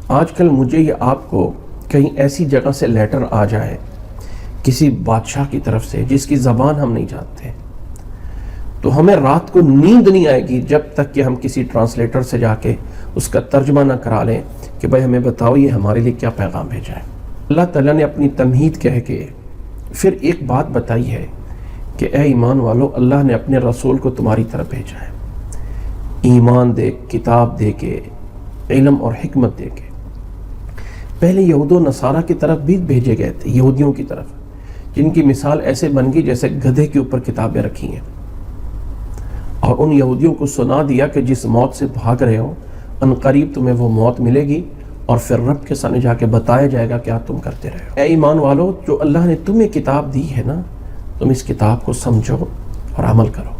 آج کل مجھے یا آپ کو کہیں ایسی جگہ سے لیٹر آ جائے کسی بادشاہ کی طرف سے جس کی زبان ہم نہیں جانتے، تو ہمیں رات کو نیند نہیں آئے گی جب تک کہ ہم کسی ٹرانسلیٹر سے جا کے اس کا ترجمہ نہ کرا لیں کہ بھائی ہمیں بتاؤ یہ ہمارے لیے کیا پیغام بھیجا ہے۔ اللہ تعالیٰ نے اپنی تمہید کہہ کے پھر ایک بات بتائی ہے کہ اے ایمان والو، اللہ نے اپنے رسول کو تمہاری طرف بھیجا ہے، ایمان دے، کتاب دے کے، علم اور حکمت دے کے۔ پہلے یہود و نصارہ کی طرف بھی بھیجے گئے تھے، یہودیوں کی طرف، جن کی مثال ایسے بن گئی جیسے گدھے کے اوپر کتابیں رکھی ہیں، اور ان یہودیوں کو سنا دیا کہ جس موت سے بھاگ رہے ہو ان قریب تمہیں وہ موت ملے گی، اور پھر رب کے سامنے جا کے بتایا جائے گا کیا تم کرتے رہے ہو۔ اے ایمان والو، جو اللہ نے تمہیں کتاب دی ہے نا، تم اس کتاب کو سمجھو اور عمل کرو۔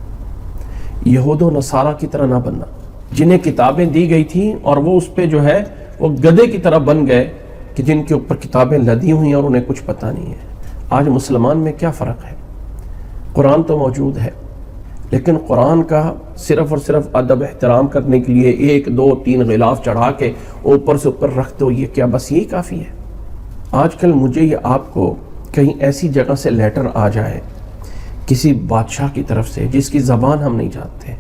یہود و نصارہ کی طرح نہ بننا، جنہیں کتابیں دی گئی تھیں اور وہ اس پہ جو ہے وہ گدھے کی طرح بن گئے کہ جن کے اوپر کتابیں لدی ہوئی ہیں اور انہیں کچھ پتہ نہیں ہے۔ آج مسلمان میں کیا فرق ہے؟ قرآن تو موجود ہے، لیکن قرآن کا صرف اور صرف ادب احترام کرنے کے لیے 1 2 3 غلاف چڑھا کے اوپر سے اوپر رکھ دو، یہ کیا بس یہی کافی ہے؟ آج کل مجھے یا آپ کو کہیں ایسی جگہ سے لیٹر آ جائے کسی بادشاہ کی طرف سے جس کی زبان ہم نہیں جانتے،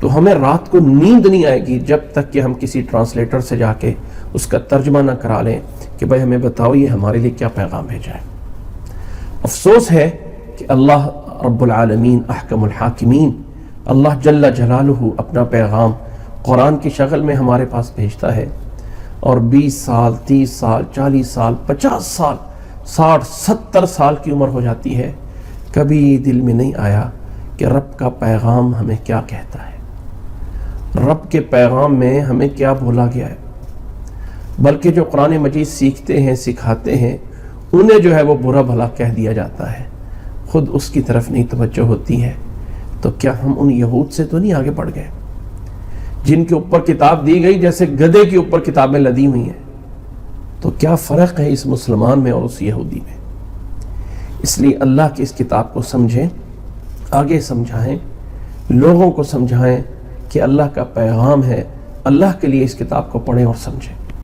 تو ہمیں رات کو نیند نہیں آئے گی جب تک کہ ہم کسی ٹرانسلیٹر سے جا کے اس کا ترجمہ نہ کرا لیں کہ بھائی ہمیں بتاؤ یہ ہمارے لیے کیا پیغام بھیجا ہے۔ افسوس ہے کہ اللہ رب العالمین احکم الحاکمین، اللہ جل جلالہ اپنا پیغام قرآن کی شکل میں ہمارے پاس بھیجتا ہے، اور 20 سال 30 سال 40 سال 50 سال 60 70 سال کی عمر ہو جاتی ہے، کبھی دل میں نہیں آیا کہ رب کا پیغام ہمیں کیا کہتا ہے، رب کے پیغام میں ہمیں کیا بولا گیا ہے۔ بلکہ جو قرآن مجید سیکھتے ہیں سکھاتے ہیں انہیں جو ہے وہ برا بھلا کہہ دیا جاتا ہے، خود اس کی طرف نہیں توجہ ہوتی ہے۔ تو کیا ہم ان یہود سے تو نہیں آگے بڑھ گئے جن کے اوپر کتاب دی گئی جیسے گدھے کے اوپر کتابیں لدی ہوئی ہیں؟ تو کیا فرق ہے اس مسلمان میں اور اس یہودی میں؟ اس لیے اللہ کی اس کتاب کو سمجھیں، آگے سمجھائیں، لوگوں کو سمجھائیں کہ اللہ کا پیغام ہے، اللہ کے لیے اس کتاب کو پڑھیں اور سمجھیں۔